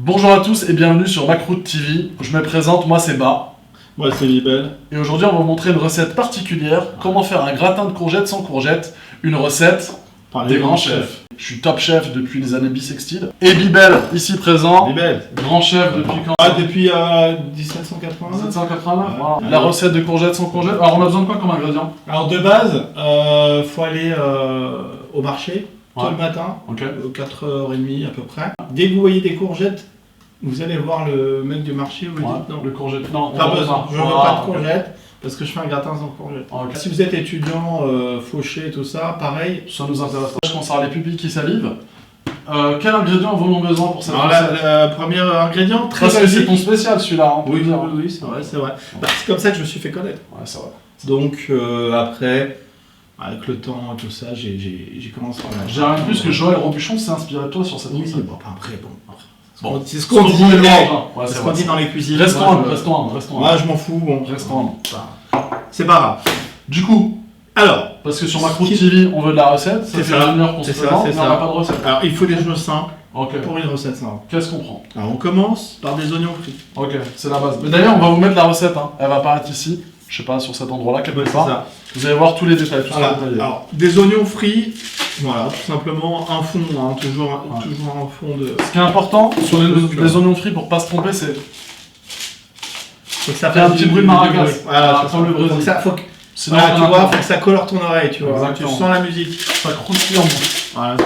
Bonjour à tous et bienvenue sur Macroute TV. Je me présente, moi c'est Ba. Moi c'est Libel. Et aujourd'hui on va vous montrer une recette particulière, comment faire un gratin de courgettes sans courgettes, une recette Par des grands chefs. Je suis top chef depuis les années bissextiles. Et Bibel, ici présent, Libel. grand chef depuis quand? Depuis 1780. 1789. Voilà. Ouais. La recette de courgettes sans courgettes. Alors on a besoin de quoi comme ingrédient? Alors de base, faut aller au marché tôt Ouais. le matin, Ok. 4h30 à peu près. Dès que vous voyez des courgettes, vous allez voir le mec du marché, vous lui Ouais. dites non. Le courgette. Non, Pas besoin, je veux Voilà. pas de courgettes parce que je fais un gratin sans courgettes. Ok. Si vous êtes étudiant, fauché, tout ça, pareil. Ça nous intéresse. Je commence à avoir les pupilles qui salivent. Quel ingrédient avons-nous besoin pour cette Alors recette? le premier ingrédient, très Parce que c'est basique. ton spécial celui-là. Hein, Oui, faut oui, dire. oui, c'est vrai, c'est vrai. Bah, c'est comme ça que je me suis fait connaître. Ouais, c'est vrai. Donc après, avec le temps et tout ça, j'ai commencé à J'ai rien de plus que Joël Robuchon s'est inspiré de toi sur cette Oui, recette. bon, après, bon. Bon, C'est ce qu'on dit, Ouais, c'est c'est ce qu'on vrai. dit dans les cuisines. Restons Moi, humbles, je- restons humbles, restons Moi, humbles. je m'en fous, bon. Restons humbles. C'est pas grave. Du coup, Alors, parce que sur Macroute TV, on veut de la recette, ça C'est fait ça, une heure qu'on se c'est ça, présente, c'est mais on ça. n'a pas de recette. alors, il faut des choses simples Ok. pour une recette simple. Qu'est-ce qu'on prend? Alors, on commence par des oignons frits. Ok, c'est la base. Mais d'ailleurs, on va vous mettre la recette, hein. Elle va apparaître ici, je sais pas, sur cet endroit-là, quelque Ouais, c'est part. ça. Vous allez voir tous les détails, tout Voilà. ça détaillé. Alors, des oignons frits, voilà, tout simplement un fond, hein, toujours Ouais. un fond de. Ce qui est important sur les Ouais. oignons frits, pour pas se tromper, c'est Faut que ça Faire un petit bruit de maracas. Voilà, Comme le Brésil. Faut que ça, faut que, sinon voilà, on tu a vois, un- faut que ça colore ton oreille, tu vois. Exactement. Tu sens la musique. ça croustille en bouche. Voilà.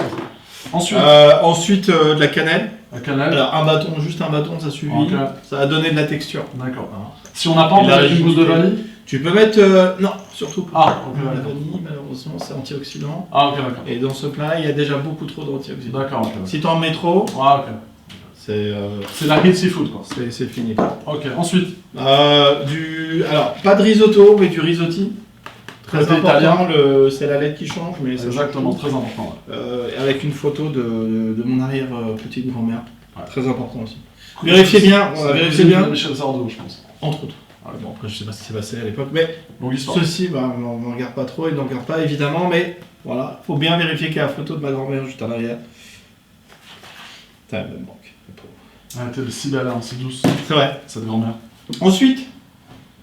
Ensuite, Ensuite, de la cannelle. la cannelle. Alors, juste un bâton, ça suffit. Ok. Ça va donner de la texture. D'accord. Si on n'a pas, on Et peut la mettre une gousse de rigidité. vanille. Tu peux mettre. Non, surtout pas. Ah, ok, La d'accord. vanille, malheureusement, c'est antioxydant. Ah, ok, d'accord. Et dans ce plat, il y a déjà beaucoup trop d'antioxydants. D'accord, ok. Si t'en mets trop, Ah, ok. c'est C'est la hit seafood, quoi. fini. Ok, ensuite. Alors, pas de risotto, mais du risotti. Très Côté important, italien. c'est la lettre qui change, mais ça Exactement, change tout. très important. Ouais. Avec une photo de mon arrière petite grand-mère. Ouais. Très important aussi. Vérifiez bien, C'est vérifiez la bien. cuisine de Michel Sardou, je pense. Entre autres. Bon, après, je sais pas ce qui s'est passé à l'époque, mais Longue histoire. ceci, bah, on ne regarde pas trop, il n'en regarde pas évidemment, mais voilà, faut bien vérifier qu'il y a la photo de ma grand-mère juste en arrière. Ça me manque. le pauvre. Elle était si belle, hein, si douce, C'est vrai. cette grand-mère. Ensuite,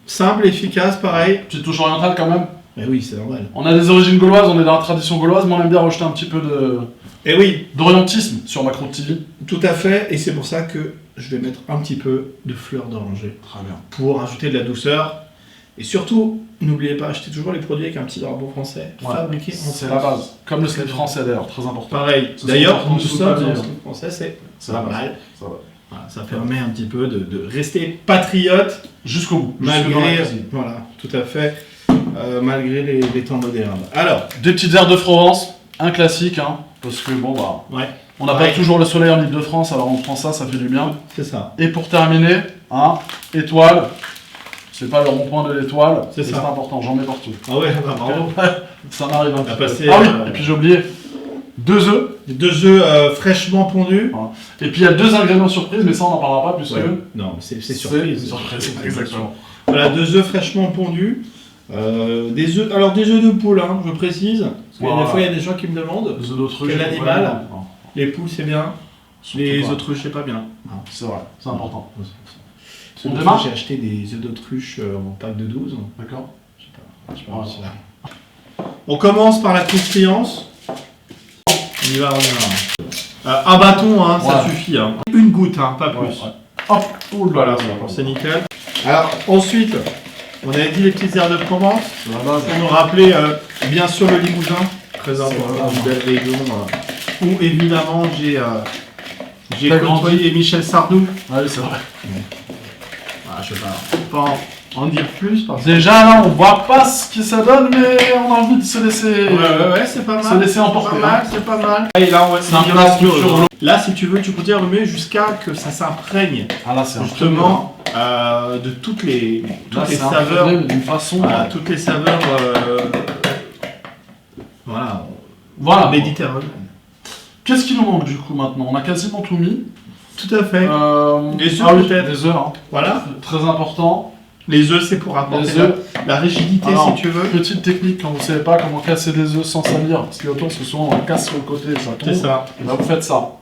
simple, efficace, pareil. Petite touche orientale quand même. Mais oui, c'est normal. On a des origines gauloises, on est dans la tradition gauloise, mais on aime bien rejeter un petit peu Et oui, d'orientisme sur Macroute TV. tout à fait, et c'est pour ça que je vais mettre un petit peu de fleurs d'oranger Très bien. pour ajouter de la douceur. Et surtout, n'oubliez pas, achetez toujours les produits avec un petit drapeau français, Ouais, fabriqués en c'est France. la base. Comme le slip français d'ailleurs, très important. Pareil. Ce D'ailleurs, sont nous sous sommes papier, en hein. slip français, c'est C'est la base. mal. Ça va. Voilà, ça permet un petit peu de rester patriote Jusqu'au bout. Jusque dans la malgré, cuisine. voilà, tout à fait, malgré les temps modernes. Alors, Des petites herbes de Provence, un classique, hein, parce que bon bah, ouais, on n'a Ouais. pas toujours le soleil en Ile-de-France, alors on prend ça, ça fait du bien. c'est ça. Et pour terminer, hein, étoile, c'est pas le rond-point de l'étoile, C'est mais ça. c'est important, j'en mets partout. Ah ouais, bah, bravo. Ça m'arrive un On petit a peu. passé, Ah oui, euh, et puis j'ai oublié, 2 œufs, 2 œufs fraîchement pondus. et puis il y a 2 ingrédients surprises, mais ça on n'en parlera pas puisque Ouais. Non, mais c'est surprise. surprise, exactement. Voilà, 2 œufs fraîchement pondus. Des œufs de poule, hein, je précise. Parce que Voilà. des fois, il y a des gens qui me demandent. 2 œufs d'autruche. Quel animal non, Les poules, c'est bien. surtout Les pas. autruches, c'est pas bien. C'est vrai, c'est important. On On démarre. J'ai acheté des œufs d'autruche en pack de 12. D'accord. Je sais pas. Ouais. c'est là. On commence par la croustillance. On y va, on y va. Un bâton, hein, ça Ouais. suffit. Hein. Une goutte, hein, pas plus. Ouais, ouais. Hop, Voilà, c'est nickel. Alors, ensuite, on avait dit les petites herbes de Provence. c'est la base. Pour nous rappeler, bien sûr, le limousin. Très C'est important, vrai. une belle région. Où évidemment, j'ai T'as grandi. côtoyé Michel Sardou. Ouais, c'est vrai. Ah, je sais pas en dire plus. Parce que... Déjà là, on voit pas ce que ça donne, mais on a envie de se laisser. Ouais, c'est pas mal. Se laisser emporter, C'est pas mal, c'est pas mal. Et là, on va C'est un dire plat la chose, sur hein. l'eau. Là, si tu veux, tu peux dire le mieux jusqu'à que ça s'imprègne Ah là, c'est un justement de toutes les Là, c'est saveurs. un d'une façon. Voilà, toutes les saveurs. Voilà, Voilà. méditerranéennes. Qu'est-ce qui nous manque du coup maintenant? On a quasiment tout mis. Tout à fait. Des œufs, ah oui, peut-être. des œufs, hein. Voilà. Très important. Les œufs, c'est pour apporter Les œufs. la rigidité, Alors, si tu veux. petite technique quand vous savez pas comment casser des œufs sans salir, parce que autour, c'est souvent on casse sur le côté, ça tombe. C'est ça. Et là, vous faites ça.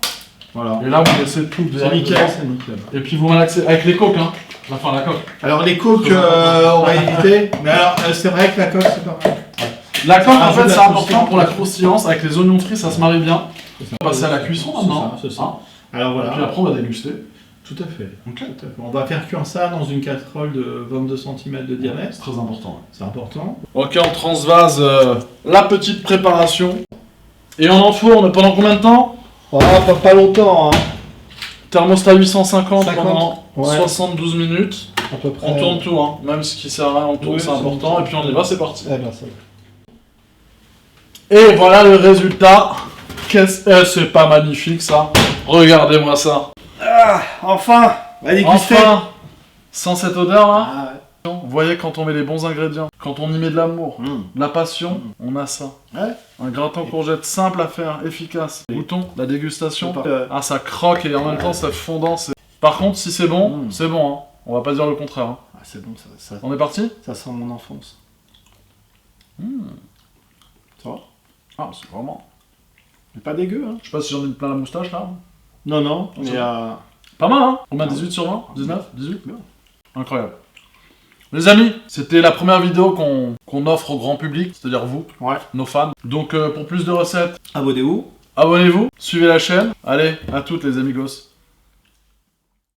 Voilà. Et là, vous laissez tout C'est direct nickel, dedans. c'est nickel. Et puis vous malaxez avec les coques, hein. Enfin, la coque. Alors les coques, on va éviter. Mais alors, c'est vrai que la coque, c'est pas mal. La coque, en Rajoute fait, la c'est important croustillance. pour la croustillance. Avec les oignons frits, ça se marie bien. On va passer à la cuisson maintenant. C'est ça. Hein. Alors Et voilà. puis après, on va déguster. Tout à fait. Ok. Tout à fait. On va faire cuire ça dans une casserole de 22 cm de diamètre. C'est très important. C'est important. Ok, on transvase la petite préparation. Et on enfourne pendant combien de temps? Oh, pas longtemps, hein. Thermostat 850 50, pendant ouais. 72 minutes. À peu près. On tourne tout, hein. Même ce qui sert à rien, on tourne, Oui, c'est c'est important. bon. Et puis on y va, c'est parti. Eh ben, ça va. Et voilà le résultat. C'est pas magnifique ça. Regardez-moi ça. Ah, enfin. Va déguster. Enfin, sans cette odeur là. Ah, ouais. Vous voyez, quand on met les bons ingrédients, quand on y met de l'amour, de la passion, on a ça. Ouais. Un gratin courgette simple à faire, efficace. Goûtons la dégustation. C'est pas- Ah, ça croque et en même temps c'est fondant. Par contre, si c'est bon, c'est bon. Hein. On va pas dire le contraire. Hein. Ah, c'est bon, ça On est parti? sent mon enfance. Ça va? Ah, c'est vraiment. C'est pas dégueu, hein. Je sais pas si j'en ai plein la moustache là. Non, non, Ça mais Pas mal, hein? Combien? 18 sur 20? 19? 18? Incroyable. Les amis, c'était la première vidéo qu'on offre au grand public, c'est-à-dire vous, ouais. nos fans. Donc pour plus de recettes, Abonnez-vous. abonnez-vous, suivez la chaîne. Allez, à toutes les amigos.